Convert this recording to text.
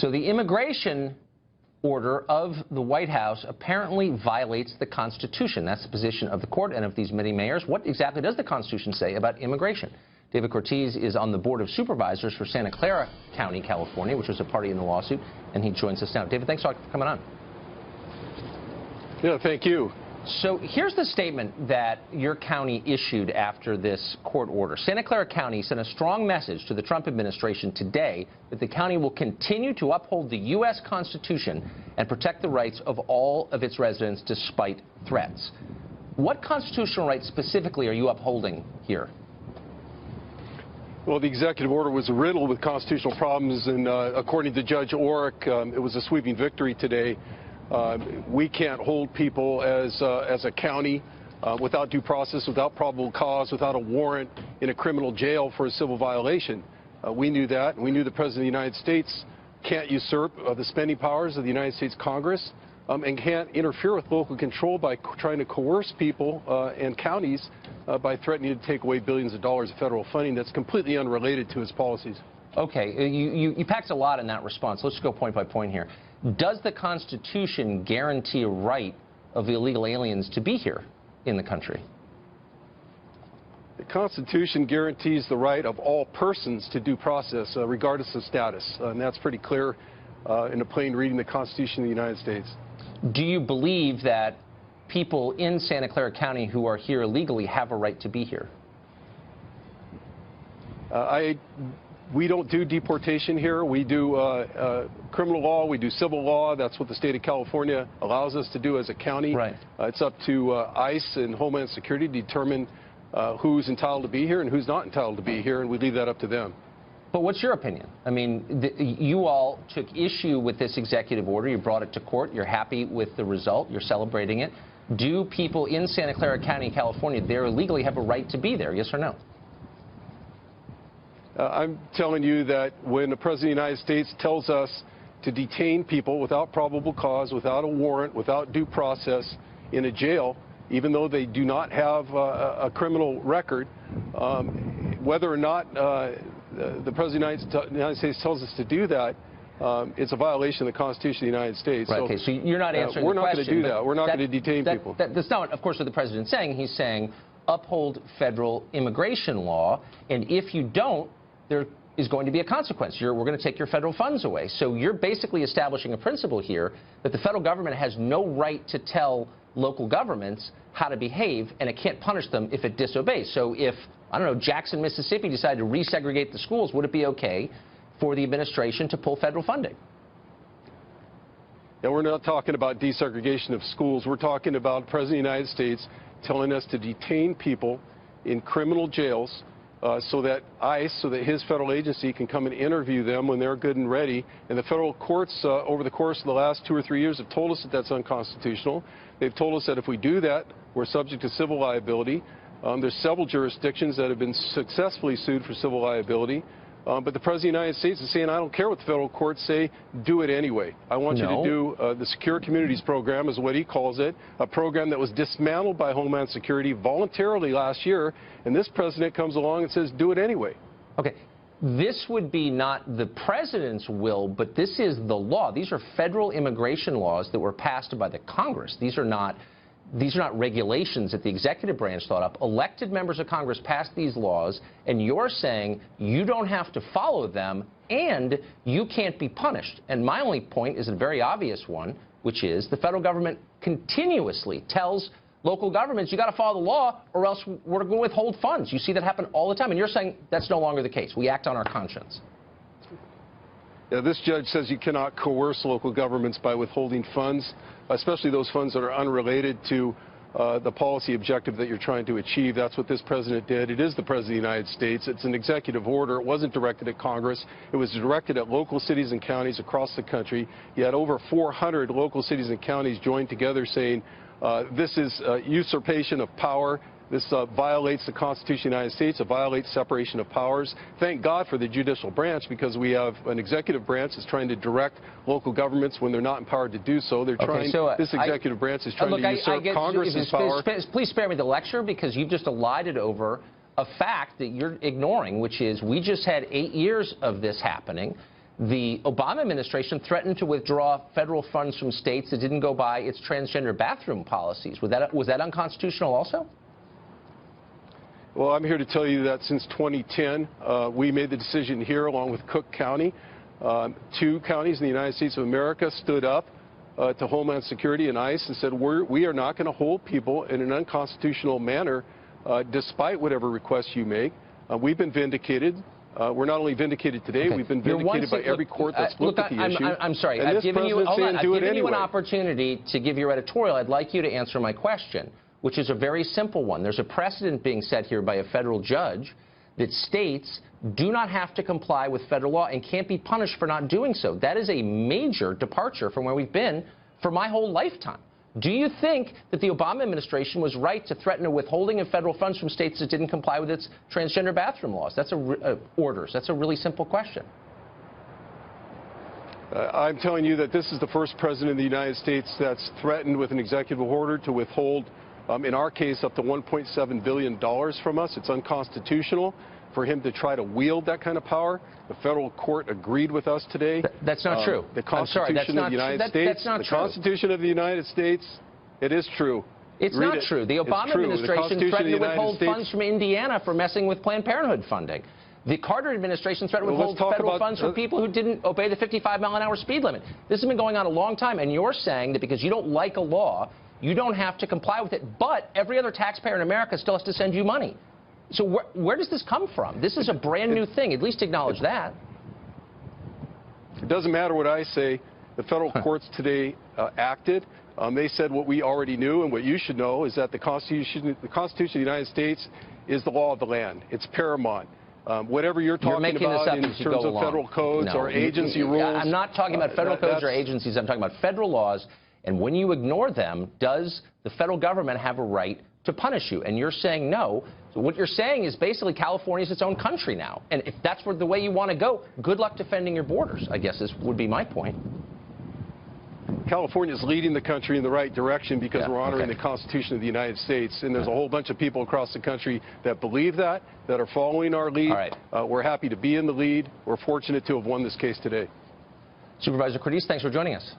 So the immigration order of the White House apparently violates the Constitution. That's the position of the court and of these many mayors. What exactly does the Constitution say about immigration? David Cortese is on the Board of Supervisors for Santa Clara County, California, which was a party in the lawsuit, and he joins us now. David, thanks for coming on. Yeah, thank you. So here's the statement that your county issued after this court order. Santa Clara County sent a strong message to the Trump administration today that the county will continue to uphold the U.S. Constitution and protect the rights of all of its residents despite threats. What constitutional rights specifically are you upholding here? Well, the executive order was riddled with constitutional problems, and according to Judge Orrick, it was a sweeping victory today. We can't hold people as a county without due process, without probable cause, without a warrant in a criminal jail for a civil violation. We knew that. We knew the President of the United States can't usurp the spending powers of the United States Congress and can't interfere with local control by trying to coerce people and counties by threatening to take away billions of dollars of federal funding that's completely unrelated to his policies. Okay, you packed a lot in that response. Let's go point by point here. Does the Constitution guarantee a right of the illegal aliens to be here in the country? The Constitution guarantees the right of all persons to due process, regardless of status, and that's pretty clear in a plain reading of the Constitution of the United States. Do you believe that people in Santa Clara County who are here illegally have a right to be here? We don't do deportation here. We do criminal law. We do civil law. That's what the state of California allows us to do as a county. Right. It's up to ICE and Homeland Security to determine who's entitled to be here and who's not entitled to be here, and we leave that up to them. But what's your opinion? I mean, you all took issue with this executive order. You brought it to court. You're happy with the result. You're celebrating it. Do people in Santa Clara County, California, there illegally have a right to be there, yes or no? I'm telling you that when the President of the United States tells us to detain people without probable cause, without a warrant, without due process in a jail, even though they do not have a criminal record, whether or not the President of the United States tells us to do that, it's a violation of the Constitution of the United States. Right, okay, so you're not answering the question. We're not going to do that. We're not going to detain people. That's not, of course, what the President's saying. He's saying uphold federal immigration law, and if you don't, there is going to be a consequence. We're going to take your federal funds away. So you're basically establishing a principle here that the federal government has no right to tell local governments how to behave, and it can't punish them if it disobeys. So if, I don't know, Jackson, Mississippi decided to resegregate the schools, would it be okay for the administration to pull federal funding? Yeah, we're not talking about desegregation of schools. We're talking about the President of the United States telling us to detain people in criminal jails so that ICE, so that his federal agency can come and interview them when they're good and ready. And the federal courts over the course of the last 2 or 3 years have told us that that's unconstitutional. They've told us that if we do that, we're subject to civil liability. There's several jurisdictions that have been successfully sued for civil liability. But the President of the United States is saying, I don't care what the federal courts say, do it anyway. I want you to do the Secure Communities Program, is what he calls it, a program that was dismantled by Homeland Security voluntarily last year, and this president comes along and says, do it anyway. Okay. This would be not the president's will, but this is the law. These are federal immigration laws that were passed by the Congress. These are not regulations that the executive branch thought up. Elected members of Congress passed these laws, and you're saying you don't have to follow them and you can't be punished. And my only point is a very obvious one, which is the federal government continuously tells local governments, you got to follow the law or else we're going to withhold funds. You see that happen all the time, and you're saying that's no longer the case. We act on our conscience. Yeah, this judge says you cannot coerce local governments by withholding funds, especially those funds that are unrelated to the policy objective that you're trying to achieve. That's what this president did. It is the President of the United States. It's an executive order. It wasn't directed at Congress. It was directed at local cities and counties across the country. You had over 400 local cities and counties joined together saying this is usurpation of power. This violates the Constitution of the United States. It violates separation of powers. Thank God for the judicial branch, because we have an executive branch that's trying to direct local governments when they're not empowered to do so. They're trying. This executive branch is trying to usurp Congress's power. Please spare me the lecture, because you've just elided over a fact that you're ignoring, which is we just had 8 years of this happening. the Obama administration threatened to withdraw federal funds from states that didn't go by its transgender bathroom policies. Was that unconstitutional also? Well, I'm here to tell you that since 2010, we made the decision here, along with Cook County, 2 counties in the United States of America stood up to Homeland Security and ICE and said, we are not going to hold people in an unconstitutional manner despite whatever requests you make. We've been vindicated. We're not only vindicated today, we've been vindicated by every court that's looked at the issue. I'm sorry. And I've given you an anyway. opportunity to give your editorial. I'd like you to answer my question, which is a very simple one. There's a precedent being set here by a federal judge that states do not have to comply with federal law and can't be punished for not doing so. That is a major departure from where we've been for my whole lifetime. Do you think that the Obama administration was right to threaten a withholding of federal funds from states that didn't comply with its transgender bathroom laws? That's orders. That's a really simple question. I'm telling you that this is the first president of the United States that's threatened with an executive order to withhold, in our case, up to $1.7 billion from us. It's unconstitutional for him to try to wield that kind of power. The federal court agreed with us today. That's not true. The Constitution of the United States. That's not true. The Constitution of the United States. It is true. It's not true. The Obama administration threatened to withhold funds from Indiana for messing with Planned Parenthood funding. The Carter administration threatened to withhold federal funds for people who didn't obey the 55-mile-an-hour speed limit. This has been going on a long time, and you're saying that because you don't like a law, you don't have to comply with it, but every other taxpayer in America still has to send you money. So where does this come from? This is a brand new thing. At least acknowledge that. It doesn't matter what I say. The federal courts today acted. They said what we already knew, and what you should know is that the Constitution of the United States is the law of the land. It's paramount. Whatever you're talking about in terms of federal codes or agency rules. I'm not talking about federal codes or agencies. I'm talking about federal laws. And when you ignore them, does the federal government have a right to punish you? And you're saying no. So what you're saying is basically California is its own country now. And if that's the way you want to go, good luck defending your borders, I guess would be my point. California is leading the country in the right direction because we're honoring the Constitution of the United States. And there's a whole bunch of people across the country that believe that are following our lead. We're happy to be in the lead. We're fortunate to have won this case today. Supervisor Cortese, thanks for joining us.